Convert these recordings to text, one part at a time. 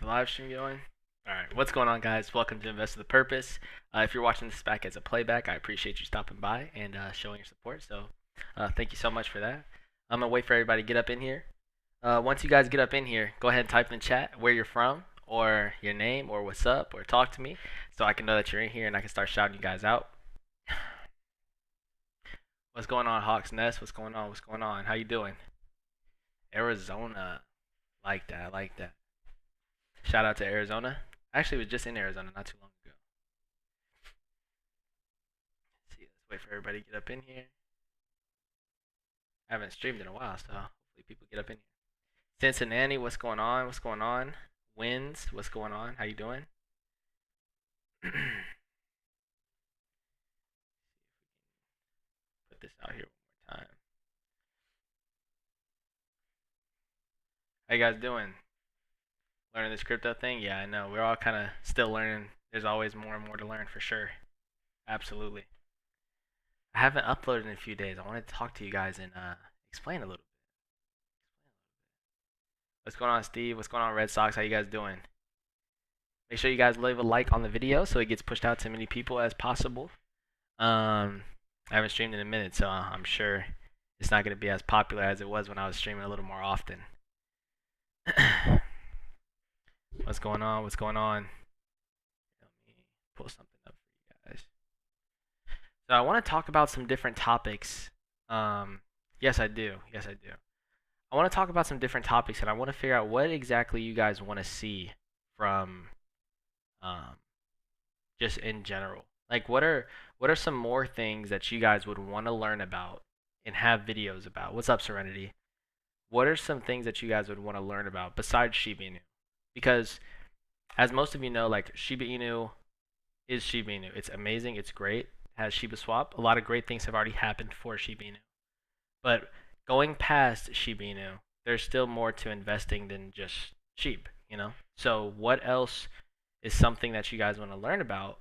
the live stream going. All right, what's going on, guys? Welcome to Invest with a Purpose. If you're watching this back as a playback, I appreciate you stopping by and showing your support. So, thank you so much for that. I'm gonna wait for everybody to get up in here. Once you guys get up in here, go ahead and type in the chat where you're from, or your name, or what's up, or talk to me, so I can know that you're in here and I can start shouting you guys out. What's going on, Hawks Nest? What's going on? What's going on? How you doing? Arizona, like that, like that. Shout out to Arizona. I actually was just in Arizona not too long ago. Let's see, let's wait for everybody to get up in here. I haven't streamed in a while, so hopefully people get up in here. Cincinnati, what's going on? What's going on? Wins, what's going on? How you doing? Put this out here one more time. How you guys doing? Learning this crypto thing? Yeah, I know. We're all kind of still learning. There's always more and more to learn for sure. Absolutely. I haven't uploaded in a few days. I wanted to talk to you guys and explain a little bit. What's going on, Steve? What's going on, Red Sox? How you guys doing? Make sure you guys leave a like on the video so it gets pushed out to as many people as possible. I haven't streamed in a minute, so I'm sure it's not going to be as popular as it was when I was streaming a little more often. What's going on? What's going on? Let me pull something up for you guys. So I want to talk about some different topics. Yes, I do. Yes, I do. I want to talk about some different topics, and I want to figure out what exactly you guys want to see from just in general. Like, what are some more things that you guys would want to learn about and have videos about? What's up, Serenity? What are some things that you guys would want to learn about besides Shiba Inu? Because, as most of you know, like, Shiba Inu is Shiba Inu. It's amazing. It's great. It has shibaswap. A lot of great things have already happened for Shiba Inu. But going past Shiba Inu, there's still more to investing than just SHIB, you know? So what else is something that you guys want to learn about?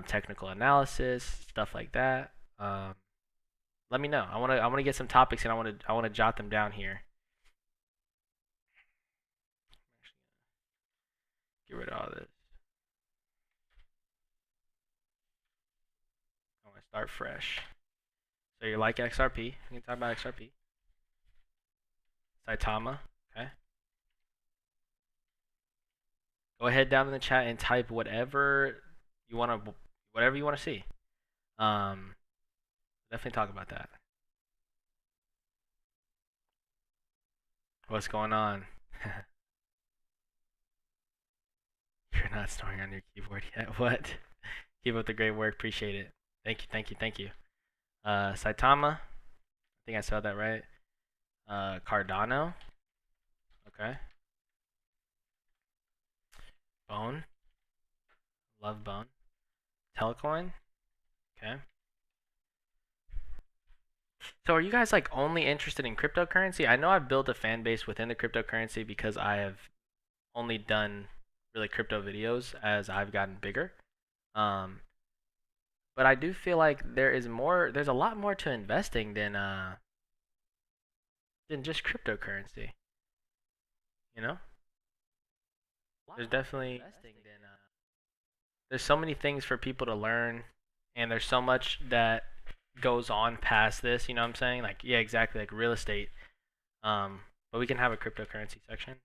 Technical analysis, stuff like that. Let me know. I want to get some topics and I want to jot them down here. Get rid of all this. I want to start fresh. So you like XRP? We can talk about XRP. Saitama, okay. Go ahead down in the chat and type whatever you want to see. Definitely talk about that. What's going on? You're not snoring on your keyboard yet. What? Keep up the great work. Appreciate it. Thank you, thank you, thank you. Saitama. I think I said that right. Cardano. Okay. Bone. Love Bone. Telecoin. Okay. So are you guys like only interested in cryptocurrency? I know I've built a fan base within the cryptocurrency because I have only done really crypto videos as I've gotten bigger. But I do feel like there's a lot more to investing than just cryptocurrency. You know? There's definitely there's so many things for people to learn, and there's so much that goes on past this, you know what I'm saying? Like, yeah, exactly, like real estate. But we can have a cryptocurrency section.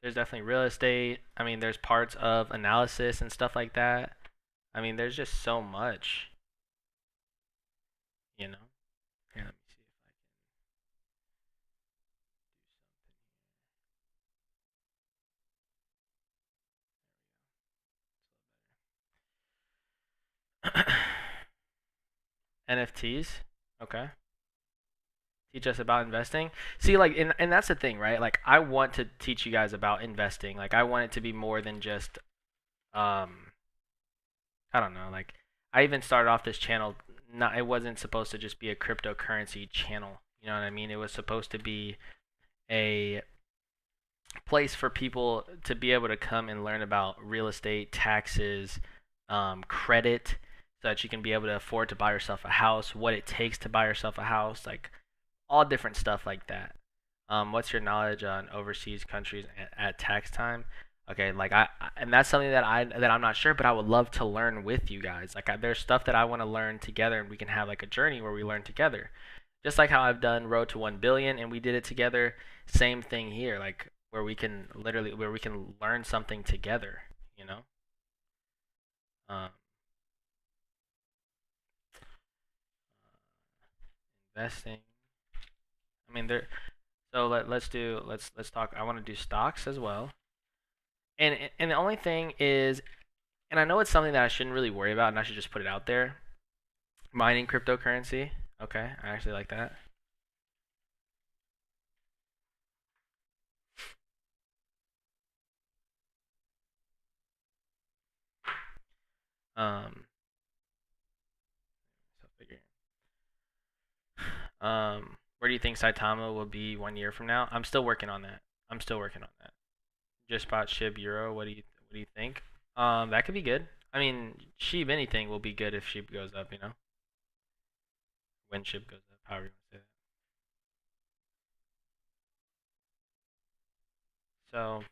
There's definitely real estate. I mean, there's parts of analysis and stuff like that. I mean, there's just so much, you know? Here, let me see if I can do something here. NFTs. Okay. Teach us about investing. See, like, and that's the thing, right? Like, I want to teach you guys about investing. Like, I want it to be more than just, I don't know. Like, I even started off this channel. It wasn't supposed to just be a cryptocurrency channel. You know what I mean? It was supposed to be a place for people to be able to come and learn about real estate, taxes, credit, so that you can be able to afford to buy yourself a house, what it takes to buy yourself a house, like all different stuff like that. What's your knowledge on overseas countries at tax time? Okay, like and that's something that I'm not sure, but I would love to learn with you guys. Like there's stuff that I want to learn together, and we can have like a journey where we learn together. Just like how I've done Road to 1 billion and we did it together, same thing here, like where we can learn something together, you know? Um, investing. I mean, there. So let's talk. I want to do stocks as well. And the only thing is, and I know it's something that I shouldn't really worry about, and I should just put it out there. Mining cryptocurrency. Okay, I actually like that. Um, so figuring. Where do you think Saitama will be 1 year from now? I'm still working on that. I'm still working on that. Just bought SHIB Euro. What do you think? That could be good. I mean, SHIB anything will be good if SHIB goes up. You know, when SHIB goes up, however you want to say that. So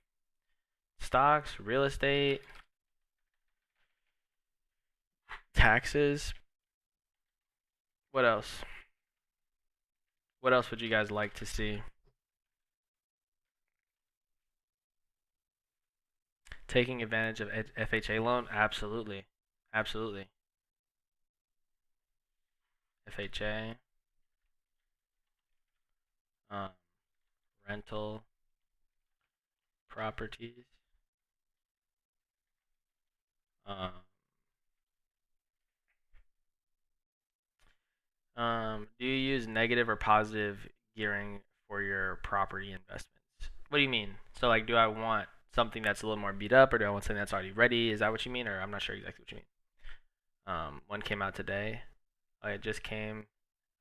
stocks, real estate, taxes. What else? What else would you guys like to see? Taking advantage of FHA loan? Absolutely. Absolutely. FHA, um, rental properties. Um, do you use negative or positive gearing for your property investments? What do you mean? So like, do I want something that's a little more beat up, or do I want something that's already ready? Is that what you mean, or I'm not sure exactly what you mean. One came out today. Oh, it just came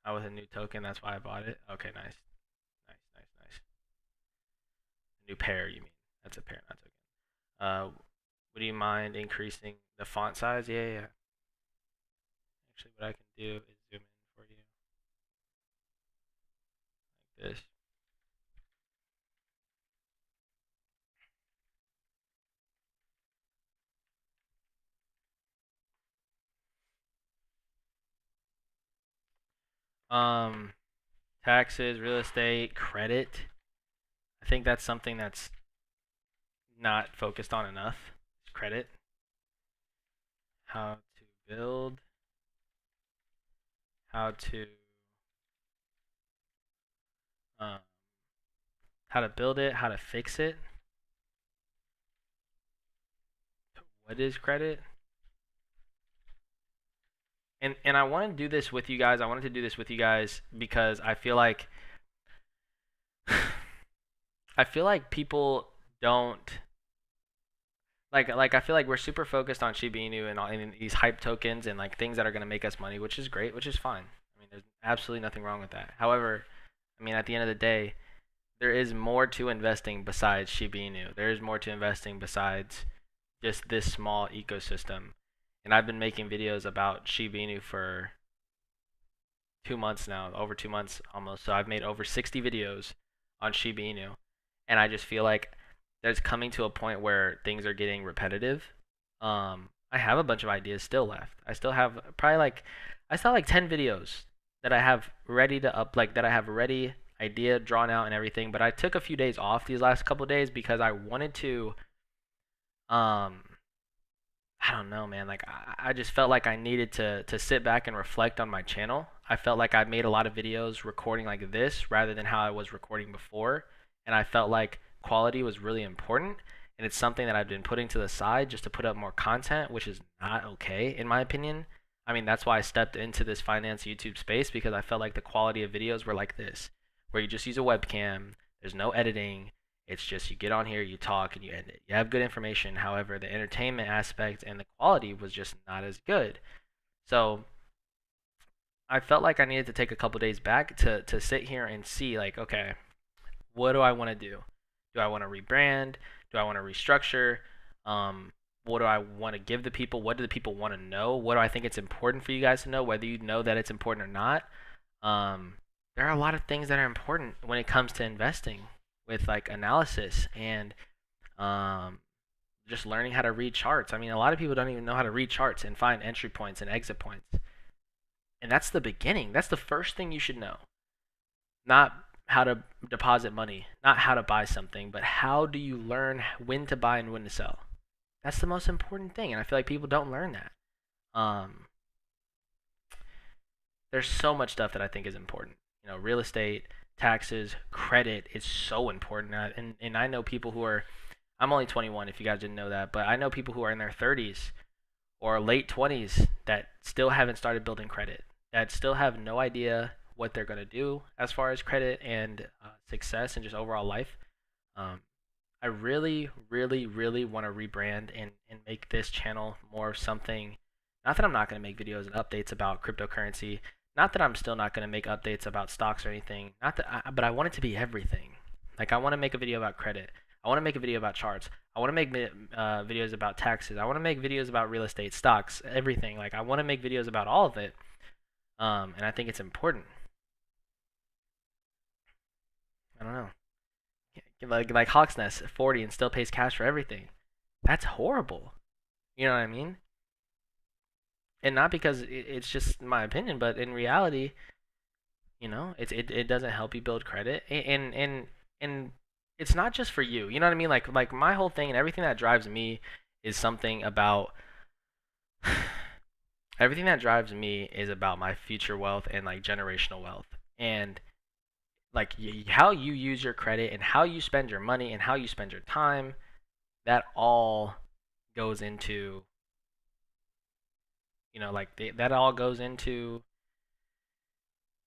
out with a new token. That's why I bought it. Okay, nice, nice, nice, nice. New pair, you mean? That's a pair, not token. Would you mind increasing the font size? Yeah, yeah. Actually, what I can do is zoom in for you like this. Um, taxes, real estate, credit. I think that's something that's not focused on enough. Credit. How to build. How to um, how to build it. How to fix it. What is credit? And I want to do this with you guys. I wanted to do this with you guys because I feel like people don't like I feel like we're super focused on Shiba Inu and these hype tokens and like things that are gonna make us money, which is great, which is fine. I mean, there's absolutely nothing wrong with that. However, I mean, at the end of the day, there is more to investing besides Shiba Inu. There is more to investing besides just this small ecosystem. And I've been making videos about Shiba Inu for 2 months now, over 2 months almost. So I've made over 60 videos on Shiba Inu, and I just feel like there's coming to a point where things are getting repetitive. I have a bunch of ideas still left. I still have probably like I still have like 10 videos that I have ready to up like that I have ready idea drawn out and everything, but I took a few days off these last couple days because I wanted to um I don't know, man. Like I just felt like I needed to sit back and reflect on my channel. I felt like I made a lot of videos recording like this rather than how I was recording before, and I felt like quality was really important. And it's something that I've been putting to the side just to put up more content, which is not okay in my opinion. I mean, that's why I stepped into this finance YouTube space because I felt like the quality of videos were like this, where you just use a webcam, there's no editing, it's just you get on here, you talk, and you end it. You have good information. However, the entertainment aspect and the quality was just not as good. So I felt like I needed to take a couple days back to sit here and see, like, okay, what do I want to do? Do I want to rebrand? Do I want to restructure? What do I want to give the people? What do the people want to know? What do I think it's important for you guys to know, whether you know that it's important or not? Um, there are a lot of things that are important when it comes to investing with like analysis and um, just learning how to read charts. I mean, a lot of people don't even know how to read charts and find entry points and exit points. And that's the beginning. That's the first thing you should know. Not how to deposit money, not how to buy something, but how do you learn when to buy and when to sell? That's the most important thing, and I feel like people don't learn that. Um, there's so much stuff that I think is important. Real estate, taxes, credit is so important. And I know people who are, I'm only 21 if you guys didn't know that, but I know people who are in their 30s or late 20s that still haven't started building credit, that still have no idea what they're going to do as far as credit and success and just overall life. Um, I really, really, really want to rebrand and make this channel more of something. Not that I'm not going to make videos and updates about cryptocurrency. Not that I'm still not going to make updates about stocks or anything. Not that, but I want it to be everything. Like I want to make a video about credit. I want to make a video about charts. I want to make videos about taxes. I want to make videos about real estate, stocks, everything. Like I want to make videos about all of it. And I think it's important. I don't know. Like Hawks Nest, 40 and still pays cash for everything. That's horrible. You know what I mean? And not because it's just my opinion, but in reality, it doesn't help you build credit, and it's not just for you. You know what I mean? Like my whole thing and everything that drives me is something about everything that drives me is about my future wealth and like generational wealth and like how you use your credit and how you spend your money and how you spend your time. That all goes into that all goes into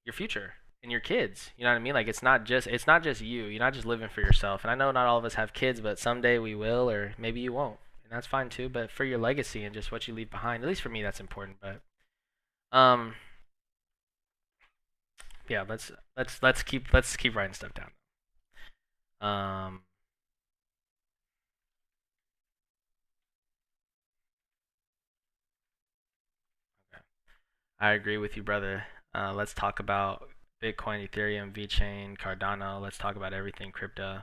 your future and your kids. You know what I mean? Like it's not just you. You're not just living for yourself. And I know not all of us have kids, but someday we will, or maybe you won't, and that's fine too. But for your legacy and just what you leave behind, at least for me, that's important. But um, yeah, let's keep writing stuff down. Um, okay. I agree with you, brother. Let's talk about Bitcoin, Ethereum, VeChain, Cardano. Let's talk about everything crypto.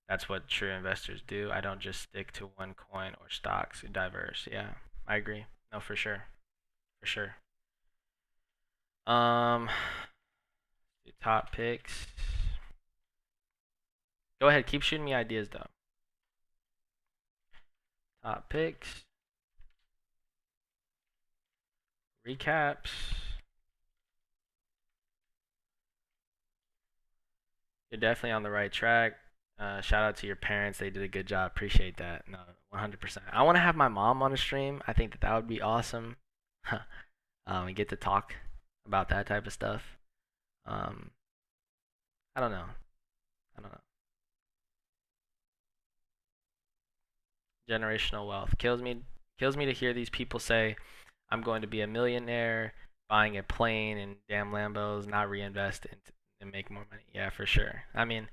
That's what true investors do. I don't just stick to one coin or stocks. Diverse. Yeah, I agree. No, for sure. For sure. Um, top picks. Go ahead. Keep shooting me ideas though. Top picks. Recaps. You're definitely on the right track. Shout out to your parents. They did a good job. Appreciate that. No, 100%. I want to have my mom on a stream. I think that would be awesome. And get to talk about that type of stuff. Um, I don't know. I don't know. Generational wealth kills me to hear these people say, "I'm going to be a millionaire, buying a plane and damn Lambos, not reinvest and make more money." Yeah, for sure. I mean,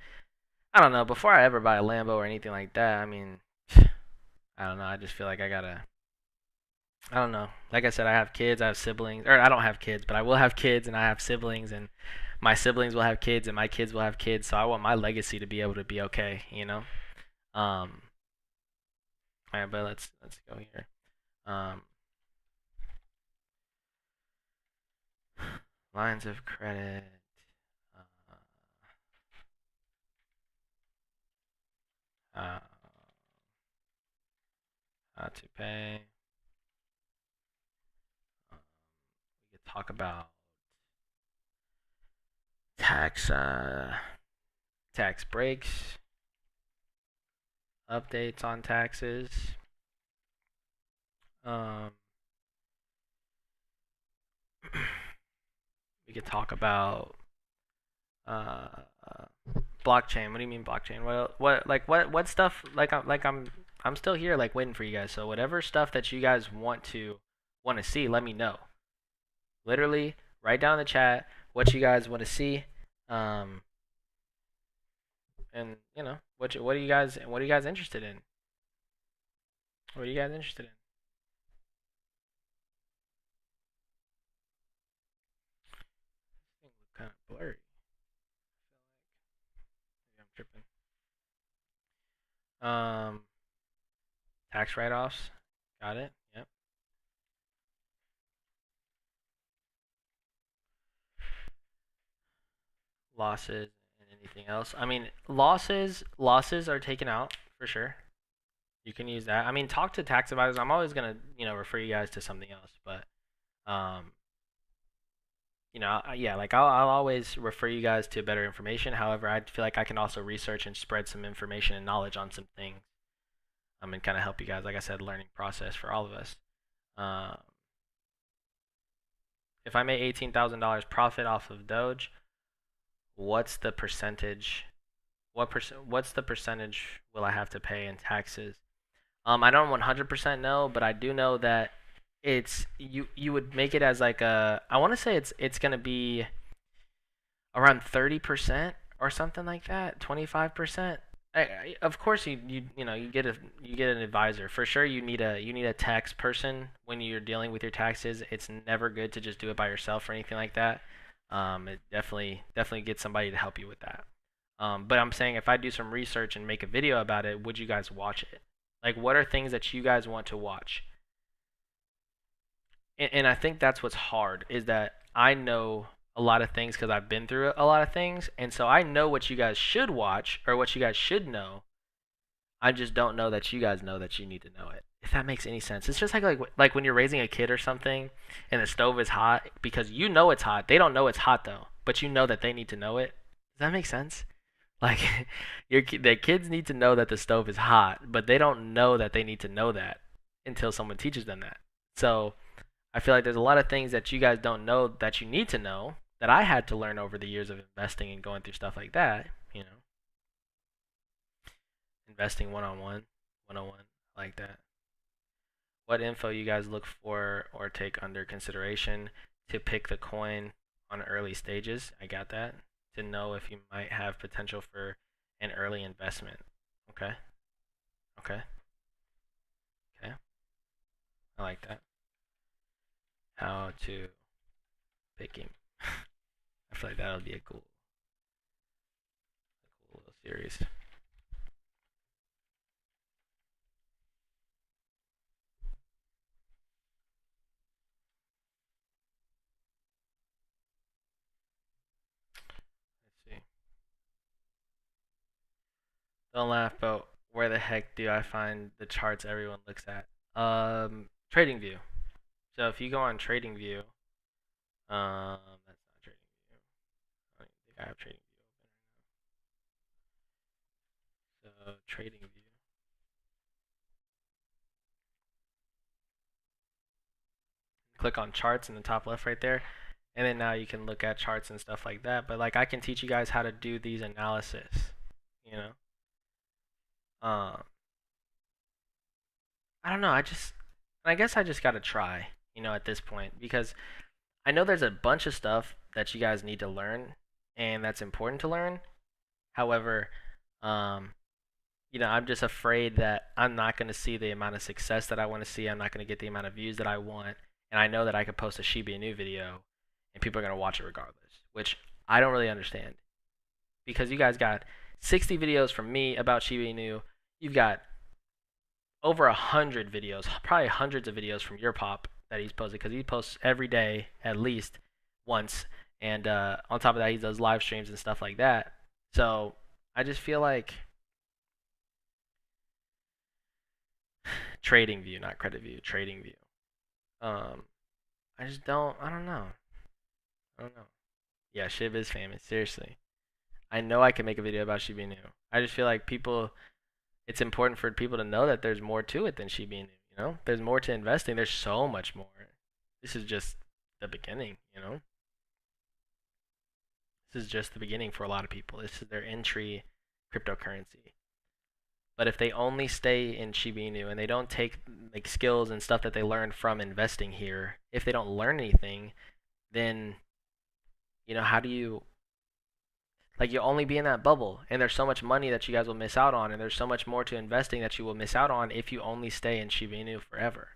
I don't know. Before I ever buy a Lambo or anything like that, I mean, I don't know. I just feel like I gotta. I don't know. Like I said, I have kids, I have siblings, or I don't have kids, but I will have kids, and I have siblings, and my siblings will have kids, and my kids will have kids. So I want my legacy to be able to be okay, you know. Um. All right, but let's go here. Um. Lines of credit. Uh, uh, how to pay. Um, we could talk about tax. Tax breaks. Updates on taxes. Um, we could talk about uh, blockchain. What do you mean blockchain? What stuff? I'm still here, like waiting for you guys. So whatever stuff that you guys want to see, let me know. Literally, write down in the chat what you guys want to see. Um, and what are you guys interested in? What are you guys interested in? This thing look kind of blurry. Um, tax write-offs. Got it. Yep. Losses and anything else. I mean, losses are taken out for sure. You can use that. I mean, talk to tax advisors. I'm always gonna, refer you guys to something else, but um, yeah, like I'll always refer you guys to better information. However, I feel like I can also research and spread some information and knowledge on some things. And kind of help you guys. Like I said, learning process for all of us. Um, if I made $18,000 profit off of Doge, what's the percentage? What's the percentage will I have to pay in taxes? I don't 100% know, but I do know that it's you would make it as like a, I want to say it's gonna be around 30% or something like that, 25%. Of course you get an advisor. For sure you need a tax person when you're dealing with your taxes. It's never good to just do it by yourself or anything like that. It definitely get somebody to help you with that. But I'm saying if I do some research and make a video about it, would you guys watch it? Like, what are things that you guys want to watch? And I think that's what's hard is that I know a lot of things because I've been through a lot of things, and so I know what you guys should watch or what you guys should know. I just don't know that you guys know that you need to know it. If that makes any sense, it's just like when you're raising a kid or something, and the stove is hot because you know it's hot. They don't know it's hot though, but you know that they need to know it. Does that make sense? Like the kids need to know that the stove is hot, but they don't know that they need to know that until someone teaches them that. So I feel like there's a lot of things that you guys don't know that you need to know that I had to learn over the years of investing and going through stuff like that. Investing one-on-one, like that. What info you guys look for or take under consideration to pick the coin on early stages? I got that. To know if you might have potential for an early investment. Okay. Okay. Okay. I like that. How to picking. I feel like that would be a cool little series. Let's see. Don't laugh, but where the heck do I find the charts everyone looks at? TradingView. So if you go on TradingView, that's not TradingView. I don't even think I have TradingView open. So TradingView. Click on charts in the top left right there, and then now you can look at charts and stuff like that. But like I can teach you guys how to do these analysis. You know, I don't know. I guess I just gotta try. At this point because I know there's a bunch of stuff that you guys need to learn, and that's important to learn. However, um, I'm just afraid that I'm not going to see the amount of success that I want to see. I'm not going to get the amount of views that I want. And I know that I could post a Shiba Inu video and people are going to watch it regardless, which I don't really understand. Because you guys got 60 videos from me about Shiba Inu. You've got over 100 videos, probably hundreds of videos from your pop that he's posted because he posts every day at least once. And on top of that, he does live streams and stuff like that. So I just feel like TradingView, not CreditView, TradingView. I just I don't know. I don't know. Yeah, SHIB is famous. Seriously. I know I can make a video about Shiba Inu. I just feel like it's important for people to know that there's more to it than Shiba Inu. There's more to investing. There's so much more. This is just the beginning. This is just the beginning for a lot of people. This is their entry cryptocurrency. But if they only stay in Shiba Inu and they don't take like skills and stuff that they learned from investing here, if they don't learn anything, then how do you you'll only be in that bubble, and there's so much money that you guys will miss out on, and there's so much more to investing that you will miss out on if you only stay in Shiba Inu forever.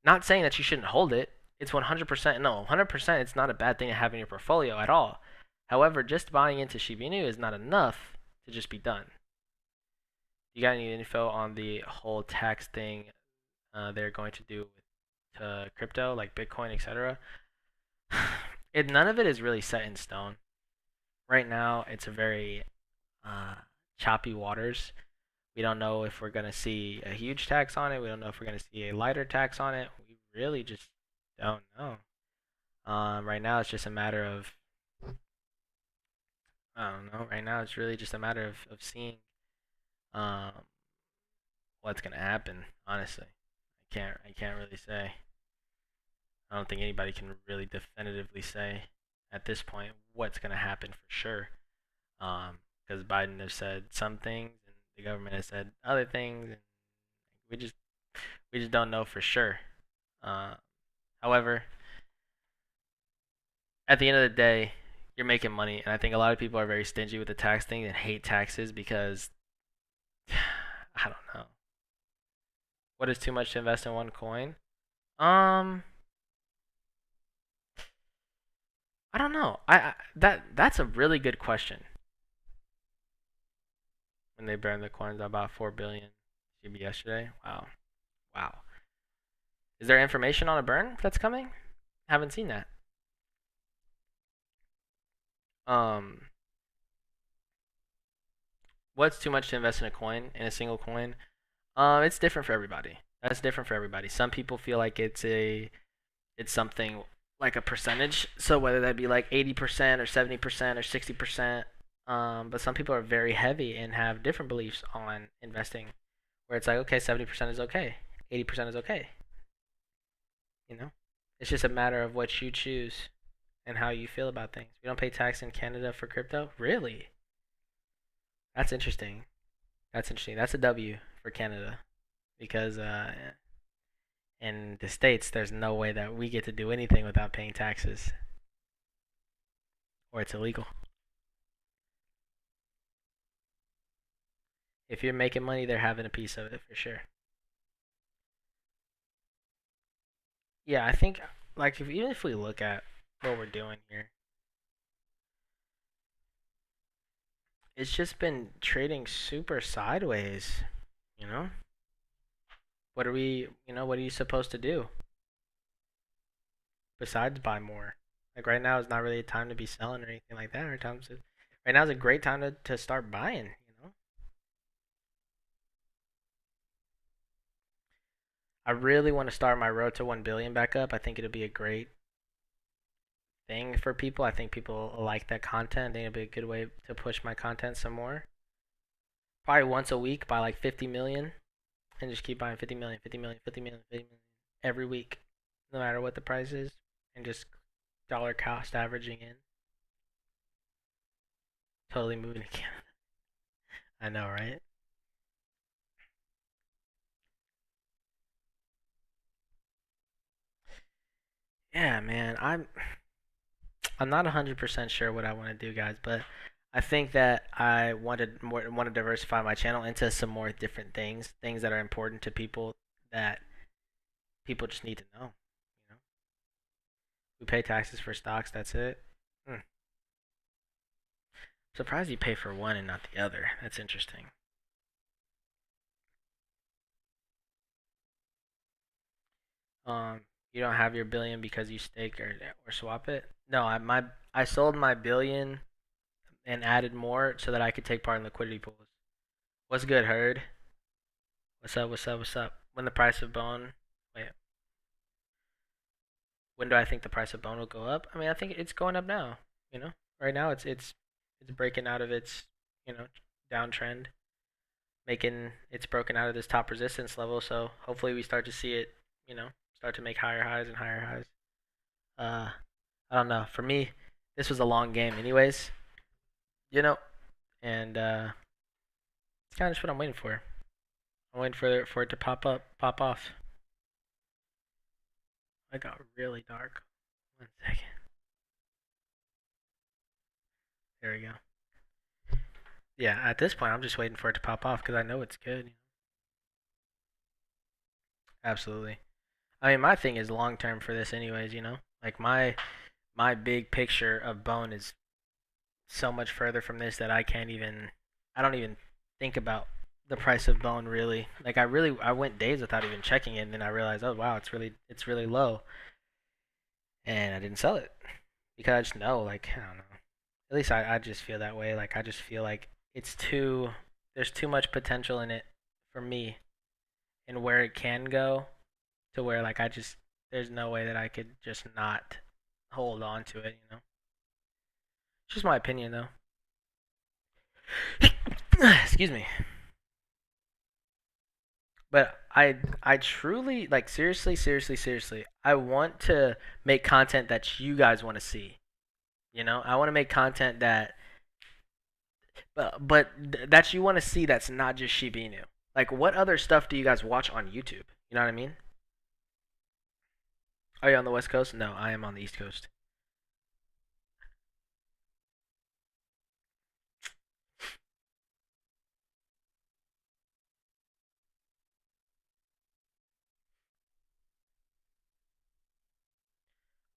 Not saying that you shouldn't hold it. It's 100%, no, 100% it's not a bad thing to have in your portfolio at all. However, just buying into Shiba Inu is not enough to just be done. You got any info on the whole tax thing they're going to do with crypto, like Bitcoin, etc.? None of it is really set in stone. Right now, it's a very uh, choppy waters. We don't know if we're going to see a huge tax on it. We don't know if we're going to see a lighter tax on it. We really just don't know. Right now, it's just a matter of, I don't know. Right now, it's really just a matter of seeing um, what's going to happen, honestly. I can't really say. I don't think anybody can really definitively say at this point what's going to happen for sure. Because Biden has said some things and the government has said other things, and we just we just don't know for sure. Uh, However, at the end of the day, you're making money, and I think a lot of people are very stingy with the tax thing and hate taxes because I don't know. What is too much to invest in one coin? Um, I don't know. That's a really good question. When they burned the coins, about 4 billion SHIB yesterday. Wow, wow. Is there information on a burn that's coming? Haven't seen that. Um, what's too much to invest in a coin, in a single coin? It's different for everybody. That's different for everybody. Some people feel like it's something like a percentage. So whether that be like 80% or 70% or 60%, but some people are very heavy and have different beliefs on investing, where it's like okay, 70% is okay, 80% is okay. You know, it's just a matter of what you choose and how you feel about things. We don't pay tax in Canada for crypto, really? That's interesting. That's interesting. That's a W for Canada because in the states, there's no way that we get to do anything without paying taxes, or it's illegal. If you're making money, they're having a piece of it for sure. Yeah, I think like even if we look at what we're doing here, it's just been trading super sideways. You know, what are we? You know, what are you supposed to do besides buy more? Like right now is not really a time to be selling or anything like that. Right now is a great time to start buying. You know, I really want to start my road to 1 billion back up. I think it'll be a great thing for people. I think people like that content. I think it'll be a good way to push my content some more. Probably once a week buy like 50 million and just keep buying 50 million, 50 million, 50 million, 50 million every week, no matter what the price is, and just dollar cost averaging in. Totally moving to Canada. I know, right? Yeah, man. I'm not 100% sure what I want to do, guys, but I think that I want to diversify my channel into some more different things that are important to people that people just need to know. You know, we pay taxes for stocks. That's it. Hmm. Surprised you pay for one and not the other. That's interesting. Um, you don't have your billion because you stake or swap it. No, I sold my billion and added more so that I could take part in liquidity pools. What's good, Herd? What's up? What's up? What's up? When the price of bone? Wait, when do I think the price of bone will go up? I mean, I think it's going up now. You know, right now it's breaking out of its you know downtrend, making it's broken out of this top resistance level. So hopefully we start to see it. You know, start to make higher highs and higher highs. Uh, I don't know. For me, this was a long game, anyways. You know, and it's kind of just what I'm waiting for. I'm waiting for it to pop off. I got really dark. 1 second. There we go. Yeah, at this point, I'm just waiting for it to pop off because I know it's good. Absolutely. I mean, my thing is long term for this, anyways. You know, like my big picture of bone is so much further from this that I can't even. I don't even think about the price of bone really. Like I went days without even checking it, and then I realized, oh wow, it's really low, and I didn't sell it because I just know, like, I don't know. At least I just feel that way. Like I just feel like it's too there's too much potential in it for me and where it can go to where like I just there's no way that I could just not hold on to it, you know. It's just my opinion though. Excuse me. But I truly like seriously, I want to make content that you guys want to see. You know, I want to make content that you want to see that's not just Shiba Inu. Like, what other stuff do you guys watch on YouTube? You know what I mean? Are you on the West Coast? No, I am on the East Coast.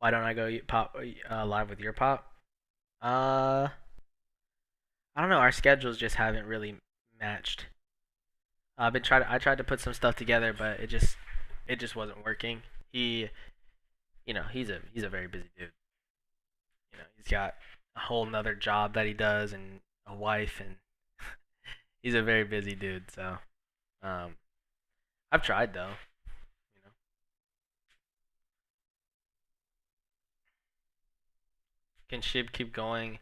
Why don't I go pop live with your pop? Uh, I don't know. Our schedules just haven't really matched. I tried to put some stuff together, but it just wasn't working. He, he's a very busy dude. You know, he's got a whole nother job that he does and a wife, and he's a very busy dude. So, um, I've tried though. You know, can SHIB keep going,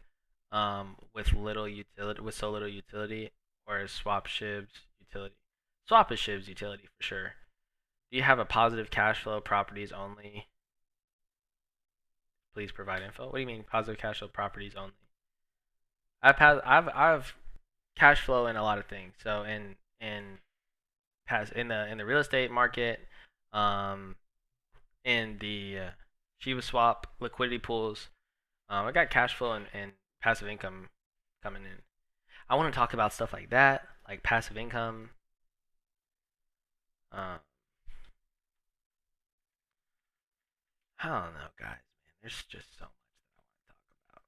with so little utility, or is swap SHIB's utility? Swap is SHIB's utility for sure. Do you have a positive cash flow properties only? Please provide info. What do you mean positive cash flow properties only? I've cash flow in a lot of things. So in the real estate market, um, in the shibaswap liquidity pools, I got cash flow and passive income coming in. I want to talk about stuff like that, like passive income. Uh, I don't know, guys. Man, there's just so much that I want to talk about.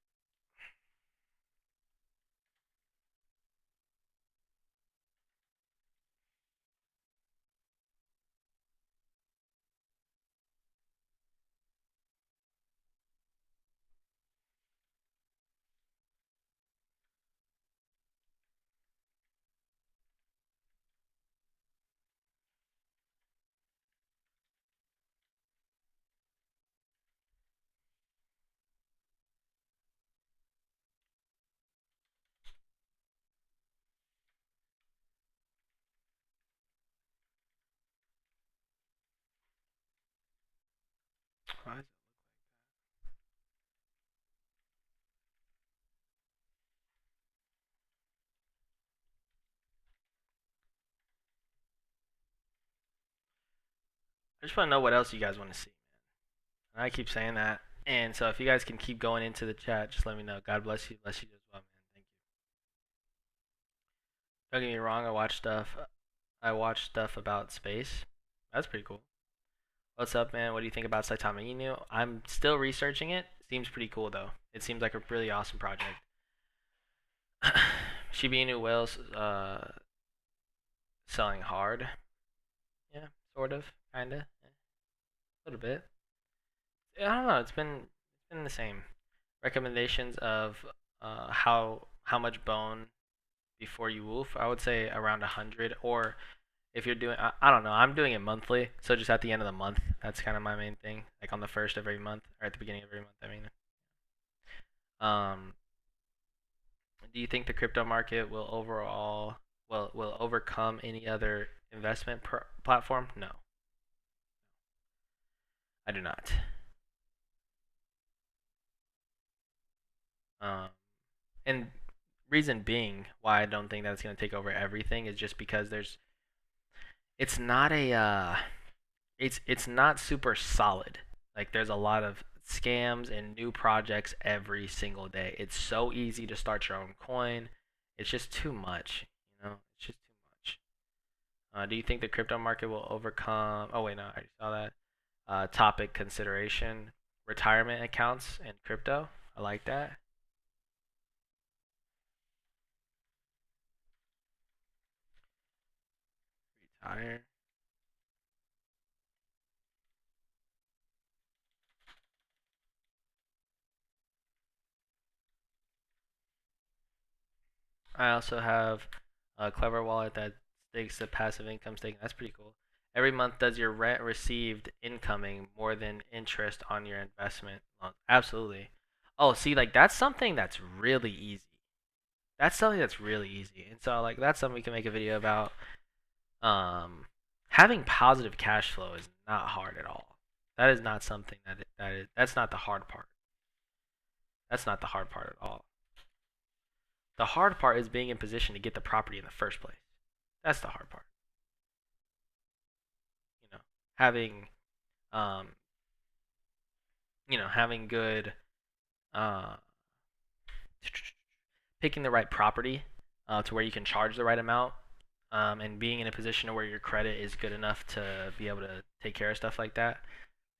I just want to know what else you guys want to see. And I keep saying that. And so if you guys can keep going into the chat, just let me know. God bless you as well, man. Thank you. Don't get me wrong, I watch stuff about space. That's pretty cool. What's up, man? What do you think about Saitama Inu? I'm still researching it. Seems pretty cool though. It seems like a really awesome project. Shiba Inu whales selling hard. Yeah, sort of, kinda, a little bit. I don't know. It's been the same. Recommendations of how much bone before you woof. I would say around 100, or if you're doing, I don't know. I'm doing it monthly, so just at the end of the month. That's kind of my main thing. Like on the first of every month, or at the beginning of every month. I mean, um, do you think the crypto market will overcome any other investment platform? No, I do not. Um, and reason being why I don't think that's going to take over everything is just because it's not a it's not super solid. Like there's a lot of scams and new projects every single day. It's so easy to start your own coin. It's just too much, you know. It's just too much. Do you think the crypto market will overcome? Oh wait, no, I already saw that. Topic consideration: retirement accounts and crypto. I like that. Higher. I also have a clever wallet that stakes the passive income staking. That's pretty cool. Every month, does your rent received incoming more than interest on your investment loan? Absolutely. Oh, see, like that's something that's really easy. That's something that's really easy. And so like that's something we can make a video about. Um, Having positive cash flow is not hard at all. That is not something that's not the hard part. That's not the hard part at all. The hard part is being in position to get the property in the first place. That's the hard part. You know, having um, having good uh, picking the right property to where you can charge the right amount, and being in a position where your credit is good enough to be able to take care of stuff like that,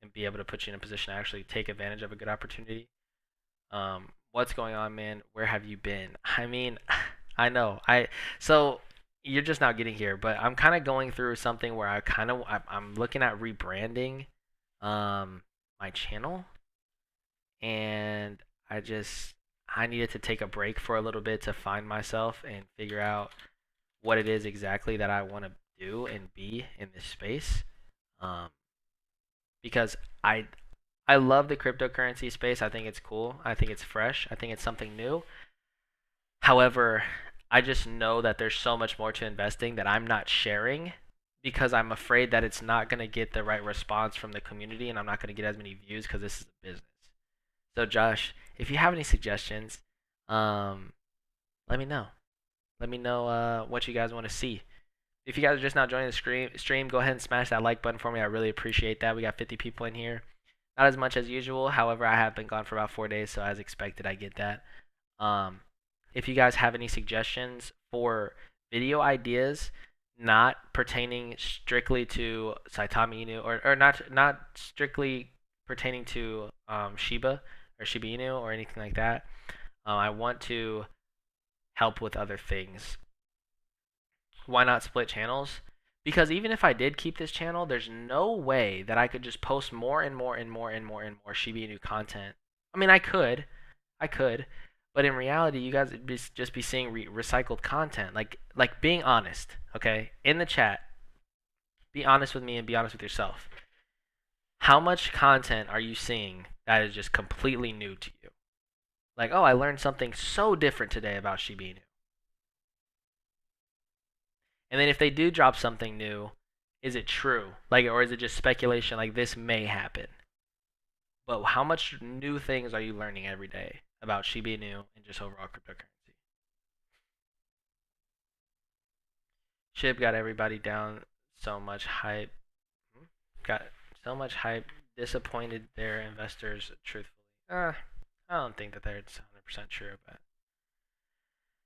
and be able to put you in a position to actually take advantage of a good opportunity. What's going on, man? Where have you been? I mean, I know. So you're just now getting here, but I'm kind of going through something where I'm looking at rebranding my channel, and I needed to take a break for a little bit to find myself and figure out what it is exactly that I want to do and be in this space. Um, because I love the cryptocurrency space. I think it's cool. I think it's fresh. I think it's something new. However, I just know that there's so much more to investing that I'm not sharing because I'm afraid that it's not going to get the right response from the community and I'm not going to get as many views because this is a business. So Josh, if you have any suggestions, um, let me know. Let me know what you guys want to see. If you guys are just now joining the stream, go ahead and smash that like button for me. I really appreciate that. We got 50 people in here. Not as much as usual. However, I have been gone for about 4 days, so as expected, I get that. Um, if you guys have any suggestions for video ideas not pertaining strictly to Saitama Inu or not strictly pertaining to Shiba or Shiba Inu or anything like that, I want to help with other things. Why not split channels? Because even if I did keep this channel, there's no way that I could just post more and more and more and more and more Shiba Inu content. I mean, I could, but in reality, you guys would just be seeing recycled content. Like being honest, okay? In the chat, be honest with me and be honest with yourself. How much content are you seeing that is just completely new to you? Like, oh, I learned something so different today about Shiba Inu. And then if they do drop something new, is it true? Like, or is it just speculation? Like this may happen. But how much new things are you learning every day about Shiba Inu and just overall cryptocurrency? SHIB got everybody down so much hype. Got so much hype. Disappointed their investors. Truthfully, I don't think that that's 100% true. But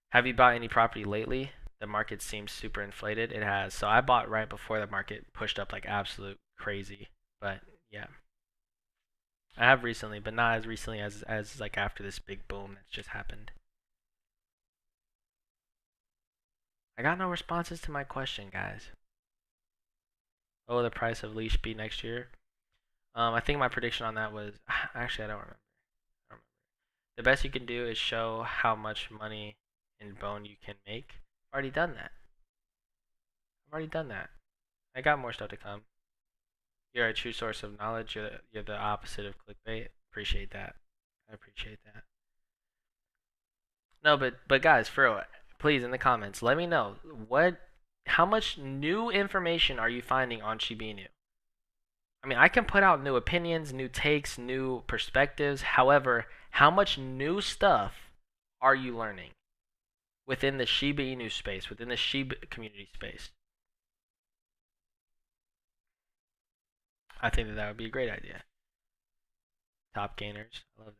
have you bought any property lately? The market seems super inflated. It has. So I bought right before the market pushed up like absolute crazy. But yeah, I have recently, but not as recently as like after this big boom that's just happened. I got no responses to my question, guys. What will the price of leash be next year? I think my prediction on that was actually I don't remember. The best you can do is show how much money in bone you can make. I've already done that. I got more stuff to come. You're a true source of knowledge. You're the opposite of clickbait. Appreciate that. I appreciate that. No, but guys, for real, please in the comments, let me know how much new information are you finding on Shiba Inu? I mean, I can put out new opinions, new takes, new perspectives. However, how much new stuff are you learning within the Shiba Inu space, within the SHIB community space? I think that would be a great idea. Top gainers. I love that.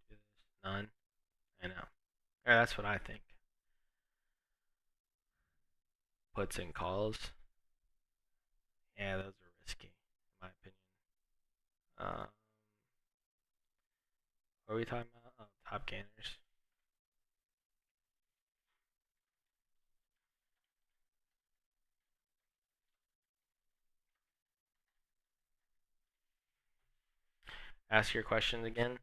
Do this. None. I know. Or that's what I think. puts and calls. Yeah, those are risky, in my opinion. What are we talking about? Oh, top gainers. Ask your questions again.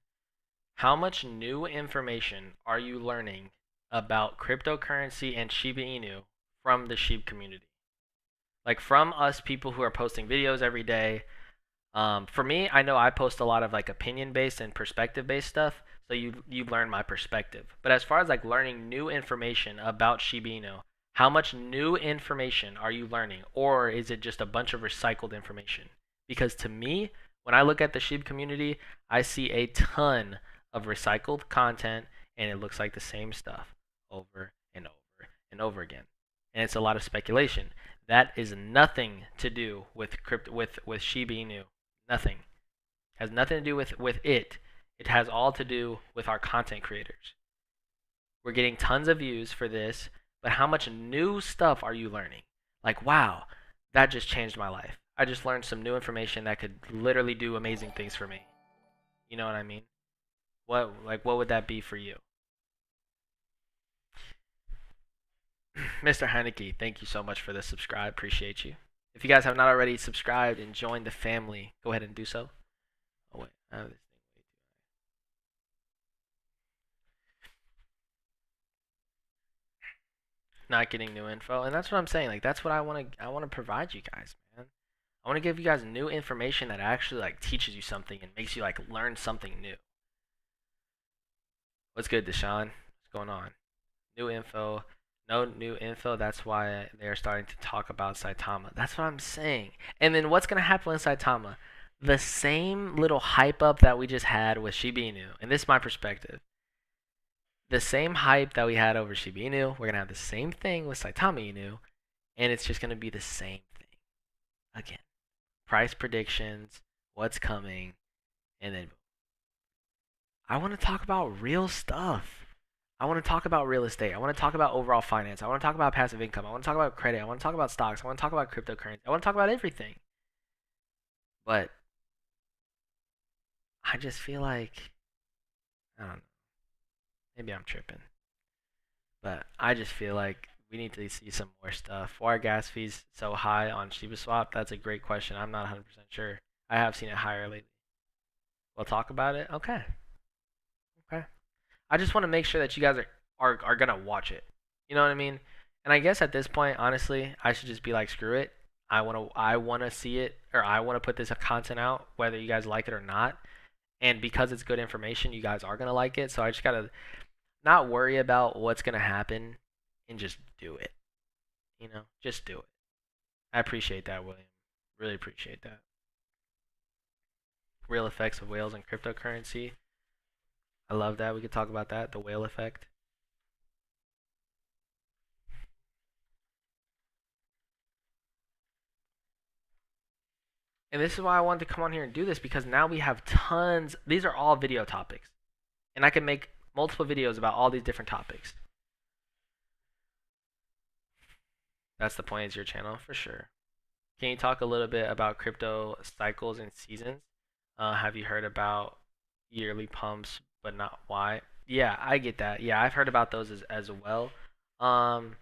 How much new information are you learning about cryptocurrency and Shiba Inu from the SHIB community? Like from us people who are posting videos every day. For me, I know I post a lot of like opinion based and perspective based stuff, so you learn my perspective. But as far as like learning new information about Shiba Inu, how much new information are you learning, or is it just a bunch of recycled information? Because to me, when I look at the SHIB community, I see a ton of recycled content, and it looks like the same stuff over and over and over again, and it's a lot of speculation. That is nothing to do with with Shiba Inu. Nothing. Has nothing to do with it. It has all to do with our content creators. We're getting tons of views for this, but how much new stuff are you learning? Like, wow, that just changed my life. I just learned some new information that could literally do amazing things for me. You know what I mean? What would that be for you? Mr. Heineke, thank you so much for the subscribe. Appreciate you. If you guys have not already subscribed and joined the family, go ahead and do so. Oh wait, I have this thing way too high. Not getting new info, and that's what I'm saying. Like that's what I want to. I want to provide you guys, man. I want to give you guys new information that actually like teaches you something and makes you like learn something new. What's good, Deshaun? What's going on? New info. No new info. That's why they're starting to talk about Saitama. That's what I'm saying. And then what's gonna happen with Saitama? The same little hype up that we just had with Shiba Inu, and this is my perspective. The same hype that we had over Shiba Inu, we're gonna have the same thing with Saitama Inu, and it's just gonna be the same thing again. Price predictions, what's coming, and then I want to talk about real stuff. I want to talk about real estate. I want to talk about overall finance. I want to talk about passive income. I want to talk about credit. I want to talk about stocks. I want to talk about cryptocurrency. I want to talk about everything. But I just feel like I don't know. Maybe I'm tripping. But I just feel like we need to see some more stuff. Why are gas fees so high on shibaswap? That's a great question. I'm not 100% sure. I have seen it higher lately. We'll talk about it. Okay. Okay. I just want to make sure that you guys are gonna watch it. You know what I mean? And I guess at this point, honestly, I should just be like, screw it. I wanna see it, or I wanna put this content out, whether you guys like it or not. And because it's good information, you guys are gonna like it. So I just gotta not worry about what's gonna happen and just do it. You know, just do it. I appreciate that, William. Really appreciate that. Real effects of whales and cryptocurrency. I love that. We could talk about that. The whale effect. And this is why I wanted to come on here and do this, because now we have tons. These are all video topics. And I can make multiple videos about all these different topics. That's the point, is your channel for sure. Can you talk a little bit about crypto cycles and seasons? Have you heard about yearly pumps, but not why? Yeah, I get that. Yeah, I've heard about those as well. Um,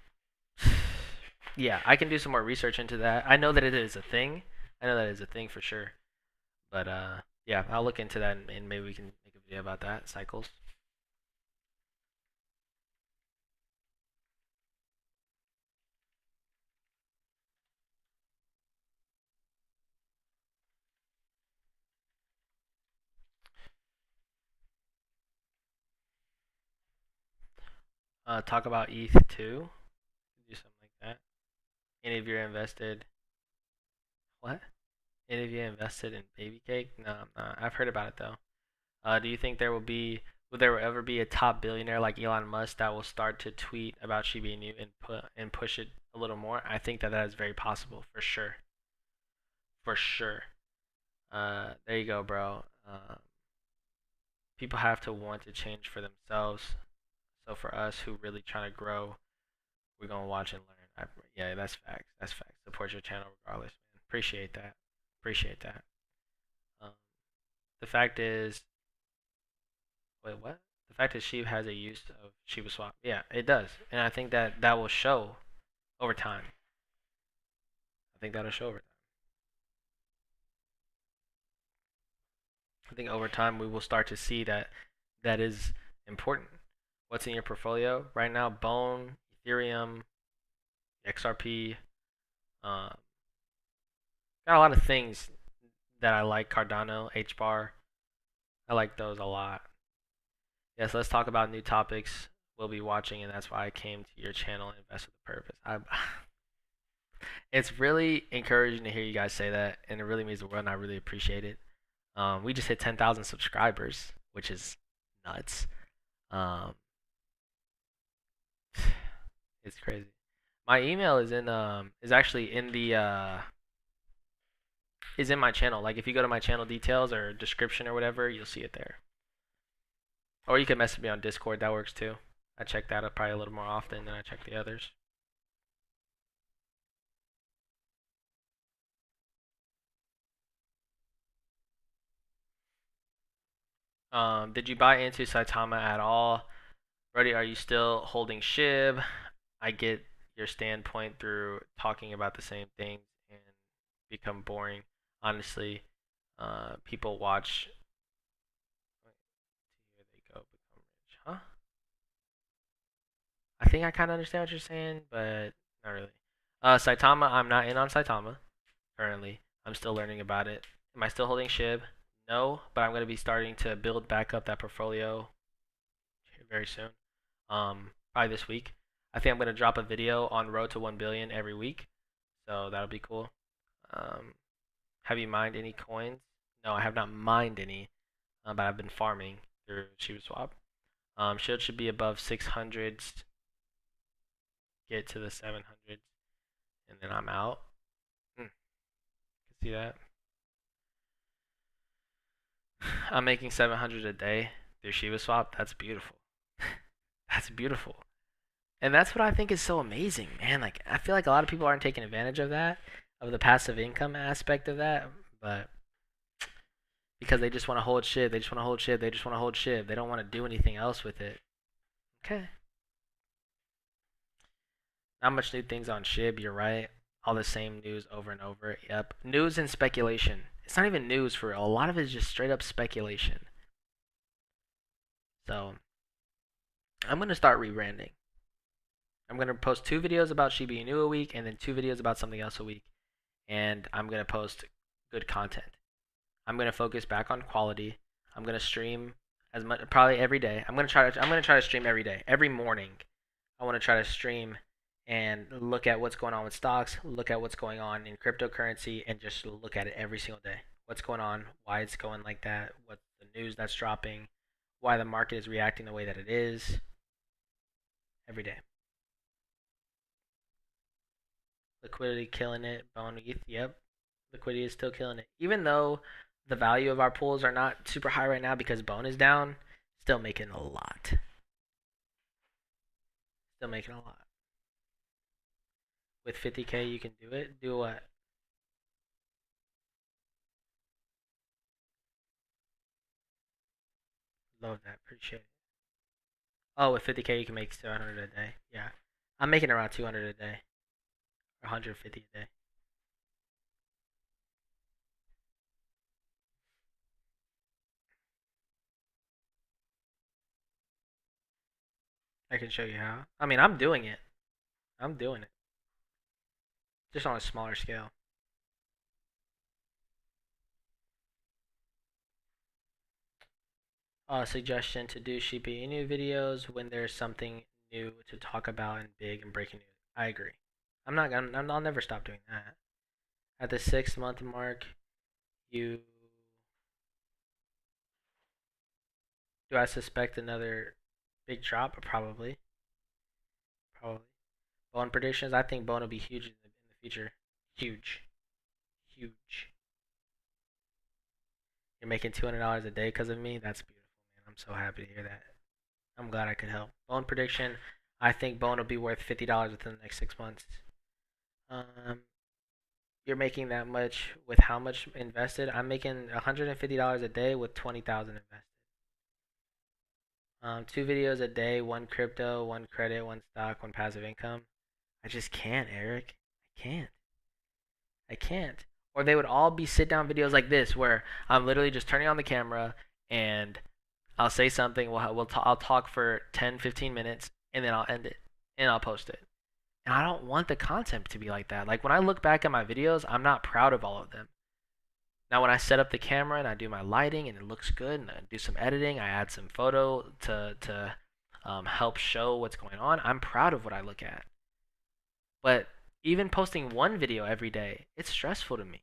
yeah, I can do some more research into that. I know that it is a thing. I know that is a thing for sure. But yeah, I'll look into that and maybe we can make a video about that cycles. Talk about ETH too. Do something like that. Any of you invested? What? Any of you invested in baby cake? No, I'm not. I've heard about it though. Do you think will there ever be a top billionaire like Elon Musk that will start to tweet about Shiba Inu and push it a little more? I think that is very possible for sure. For sure. There you go, bro. People have to want to change for themselves. So for us who really trying to grow, we're gonna watch and learn. I, yeah, that's facts. That's facts. Support your channel regardless, man. Appreciate that. Appreciate that. Um, the fact is, wait, what? The fact is, SHIB has a use of shibaswap. Yeah, it does, and I think that that will show over time. I think that'll show over time. I think over time we will start to see that that is important. What's in your portfolio right now? Bone, Ethereum, XRP. Uh, got a lot of things that I like. Cardano, HBAR. I like those a lot. Yes, let's talk about new topics we'll be watching, and that's why I came to your channel, Invest with a Purpose. It's really encouraging to hear you guys say that, and it really means the world, and I really appreciate it. We just hit 10,000 subscribers, which is nuts. Um, it's crazy. My email is actually in the is in my channel. Like if you go to my channel details or description or whatever, you'll see it there. Or you can message me on Discord. That works too. I check that up probably a little more often than I check the others. Did you buy into Saitama at all? Brody, are you still holding SHIB? I get your standpoint through talking about the same things and become boring. Honestly, people watch. Here they go, become rich. Huh? I think I kind of understand what you're saying, but not really. Saitama, I'm not in on Saitama currently. I'm still learning about it. Am I still holding SHIB? No, but I'm going to be starting to build back up that portfolio very soon. Probably this week. I think I'm going to drop a video on Road to 1 billion every week, so that'll be cool. Um, have you mined any coins? No, I have not mined any, but I've been farming through shibaswap. Shield should be above 600s, get to the 700s, and then I'm out. You can see that. I'm making 700 a day through shibaswap. That's beautiful. That's beautiful. And that's what I think is so amazing, man. Like I feel like a lot of people aren't taking advantage of that, of the passive income aspect of that, but because they just want to hold SHIB, they just want to hold SHIB, they just want to hold SHIB. They don't want to do anything else with it. Okay. Not much new things on SHIB, you're right. All the same news over and over. Yep. News and speculation. It's not even news for real. A lot of it is just straight up speculation. So I'm going to start rebranding. I'm going to post 2 videos about Shiba Inu a week and then 2 videos about something else a week. And I'm going to post good content. I'm going to focus back on quality. I'm going to stream as much, probably every day. I'm going to try to stream every day. Every morning I want to try to stream and look at what's going on with stocks, look at what's going on in cryptocurrency, and just look at it every single day. What's going on, why it's going like that, what's the news that's dropping, why the market is reacting the way that it is. Every day. Liquidity killing it. Bone ETH, yep. Liquidity is still killing it. Even though the value of our pools are not super high right now because Bone is down, still making a lot. Still making a lot. With 50K you can do it. Do what? Love that. Appreciate it. Oh, with 50K you can make 700 a day. Yeah. I'm making around 200 a day. Or 150 a day. I can show you how. I mean, I'm doing it. I'm doing it. Just on a smaller scale. Suggestion to do Shiba Inu videos when there's something new to talk about and big and breaking news. I agree. I'll never stop doing that. At the 6 month mark, you do I suspect another big drop? Probably. Probably. Bone predictions. I think Bone will be huge in the future. Huge. Huge. You're making $200 a day because of me. That's beautiful, man. I'm so happy to hear that. I'm glad I could help. Bone prediction. I think Bone will be worth $50 within the next 6 months. Um, you're making that much with how much invested? I'm making $150 a day with 20,000 invested. 2 videos a day, one crypto, one credit, one stock, one passive income. I just can't, Eric. I can't. I can't. Or they would all be sit down videos like this where I'm literally just turning on the camera and I'll say something. I'll talk for 10, 15 minutes and then I'll end it and I'll post it. And I don't want the content to be like that. Like when I look back at my videos, I'm not proud of all of them. Now, when I set up the camera and I do my lighting and it looks good and I do some editing, I add some photo to help show what's going on, I'm proud of what I look at. But even posting one video every day, it's stressful to me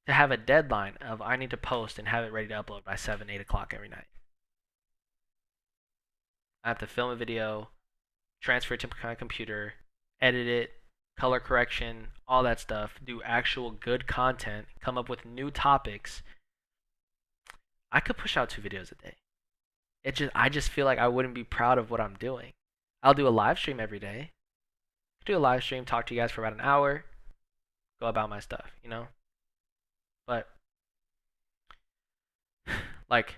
to have a deadline of I need to post and have it ready to upload by 7, 8 o'clock every night. I have to film a video, transfer it to my computer, edit it, color correction, all that stuff, do actual good content, come up with new topics. I could push out 2 videos a day. I just feel like I wouldn't be proud of what I'm doing. I'll do a live stream every day. Do a live stream, talk to you guys for about an hour, go about my stuff, you know? But like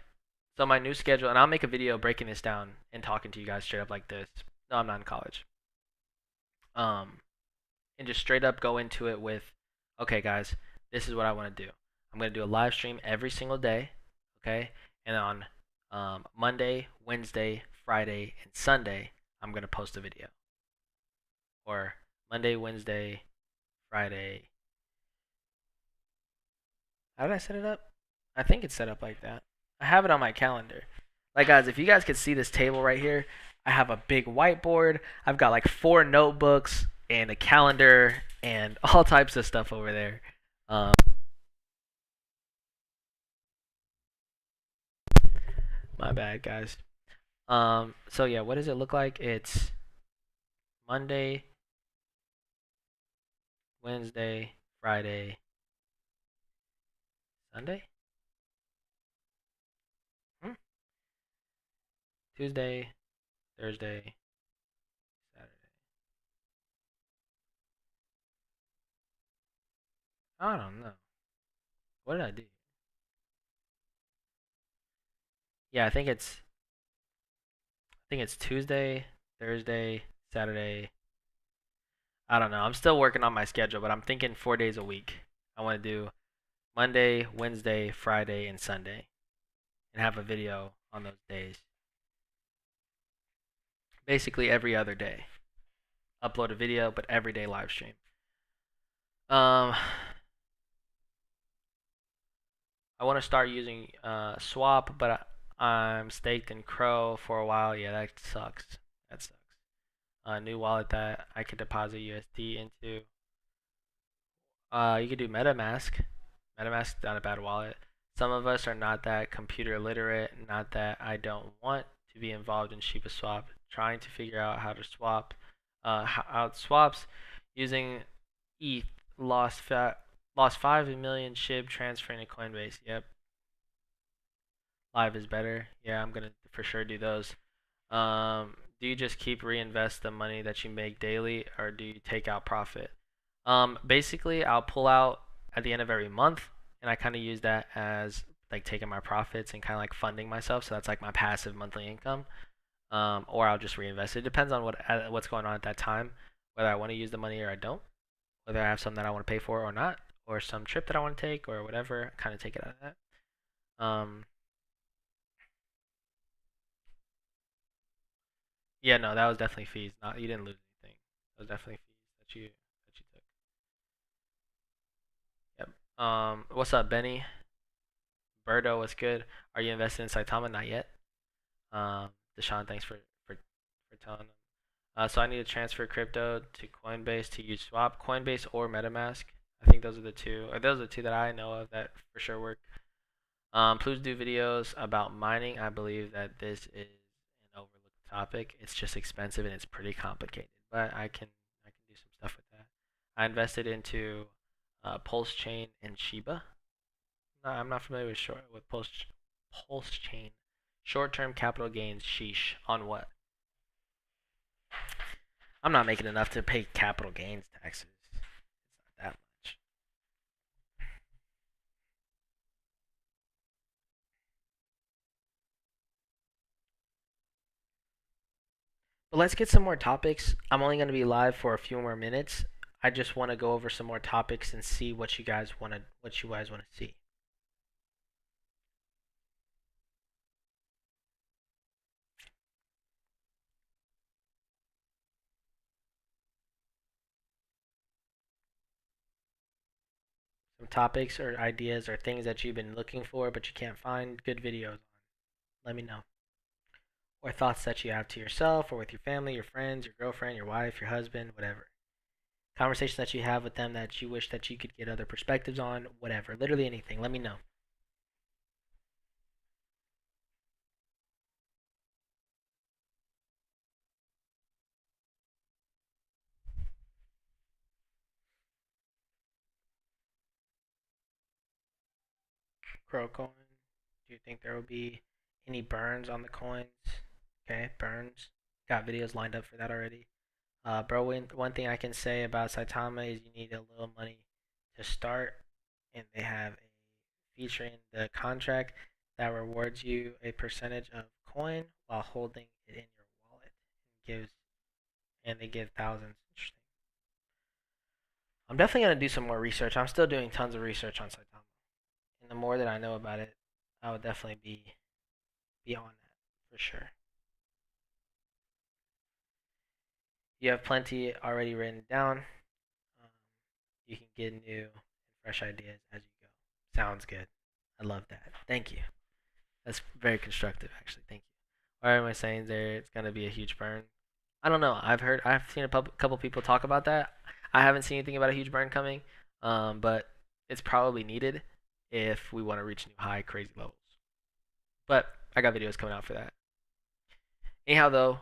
so my new schedule, and I'll make a video breaking this down and talking to you guys straight up like this. No, I'm not in college. Um and just straight up go into it with, okay, guys, this is what I want to do. I'm going to do a live stream every single day, okay? And on Monday, Wednesday, Friday, and Sunday, I'm going to post a video. Or Monday, Wednesday, Friday. How did I set it up? I think it's set up like that. I have it on my calendar. Like, guys, if you guys could see this table right here, I have a big whiteboard. I've got like 4 notebooks and a calendar and all types of stuff over there. My bad, guys. So yeah, what does it look like? It's Monday, Wednesday, Friday, Sunday? Tuesday, Thursday, Saturday. I don't know. What did I do? Yeah, I think it's Tuesday, Thursday, Saturday. I don't know. I'm still working on my schedule, but I'm thinking 4 days a week. I want to do Monday, Wednesday, Friday, and Sunday, and have a video on those days. Basically every other day. Upload a video, but every day live stream. I want to start using Swap, but I'm staked in Crow for a while. Yeah, that sucks. That sucks. A new wallet that I could deposit USD into. You could do MetaMask. MetaMask's not a bad wallet. Some of us are not that computer literate. Not that I don't want to be involved in shibaswap. Trying to figure out how to swap out swaps using ETH. Lost 5 million SHIB transferring to Coinbase. Yep. Live is better. Yeah, I'm gonna for sure do those. Do you just keep reinvest the money that you make daily, or do you take out profit? Basically, I'll pull out at the end of every month, and I kind of use that as like taking my profits and kind of like funding myself. So that's like my passive monthly income. Or I'll just reinvest. It depends on what's going on at that time, whether I want to use the money or I don't, whether I have something that I want to pay for or not, or some trip that I want to take or whatever. Kind of take it out of that. Yeah, no, that was definitely fees. Not you didn't lose anything. That was definitely fees that you took. Yep. What's up, Benny? Birdo, what's good? Are you invested in Saitama? Not yet. Deshaun, thanks for telling them. So I need to transfer crypto to Coinbase to use Swap, Coinbase or MetaMask. I think those are the two, or those are the two that I know of that for sure work. Please do videos about mining. I believe that this is an overlooked topic. It's just expensive and it's pretty complicated, but I can do some stuff with that. I invested into Pulse Chain and Shiba. No, I'm not familiar with Pulse Chain. Short-term capital gains. Sheesh. On what? I'm not making enough to pay capital gains taxes. Well, let's get some more topics. I'm only going to be live for a few more minutes. I just want to go over some more topics and see what you guys want to see. Some topics or ideas or things that you've been looking for but you can't find good videos on. Let me know. Or thoughts that you have to yourself or with your family, your friends, your girlfriend, your wife, your husband, whatever. Conversations that you have with them that you wish that you could get other perspectives on, whatever. Literally anything. Let me know. Crow coin. Do you think there will be any burns on the coins? Okay, burns. Got videos lined up for that already. Bro, one thing I can say about Saitama is you need a little money to start, and they have a feature in the contract that rewards you a percentage of coin while holding it in your wallet. And they give thousands. Interesting. I'm definitely gonna do some more research. I'm still doing tons of research on Saitama, and the more that I know about it, I would definitely be on that for sure. You have plenty already written down. Um, you can get new and fresh ideas as you go. Sounds good. I love that. Thank you. That's very constructive, actually. Thank you. Why am I saying there? It's gonna be a huge burn. I don't know. I've seen a couple people talk about that. I haven't seen anything about a huge burn coming, but it's probably needed if we want to reach new high crazy levels. But I got videos coming out for that. Anyhow, though,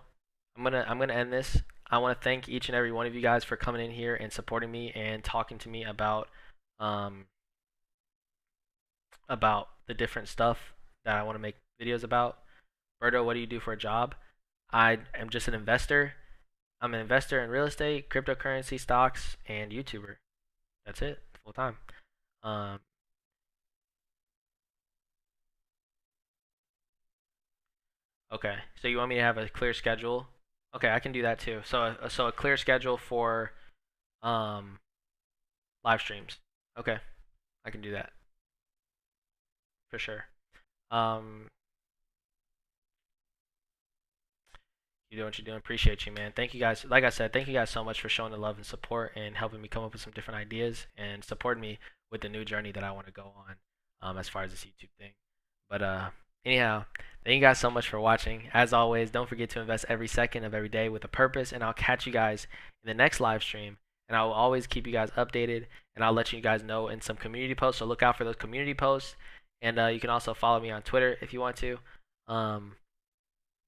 I'm gonna end this. I want to thank each and every one of you guys for coming in here and supporting me and talking to me um, about the different stuff that I want to make videos about. Berto, what do you do for a job? I am just an investor. I'm an investor in real estate, cryptocurrency, stocks, and YouTuber. That's it, full time. Um, okay, so you want me to have a clear schedule? Okay, I can do that too. So a clear schedule for um, live streams. Okay, I can do that for sure. Um, you doing what you're doing. Appreciate you, man. Thank you guys. Like I said, thank you guys so much for showing the love and support and helping me come up with some different ideas and supporting me with the new journey that I want to go on as far as this YouTube thing. But anyhow, thank you guys so much for watching. As always, don't forget to invest every second of every day with a purpose, and I'll catch you guys in the next live stream. And I will always keep you guys updated, and I'll let you guys know in some community posts. So look out for those community posts, and you can also follow me on Twitter if you want to. Um,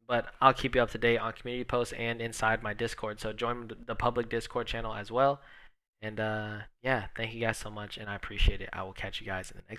but I'll keep you up to date on community posts and inside my Discord. So join the public Discord channel as well. And yeah, thank you guys so much, and I appreciate it. I will catch you guys in the next.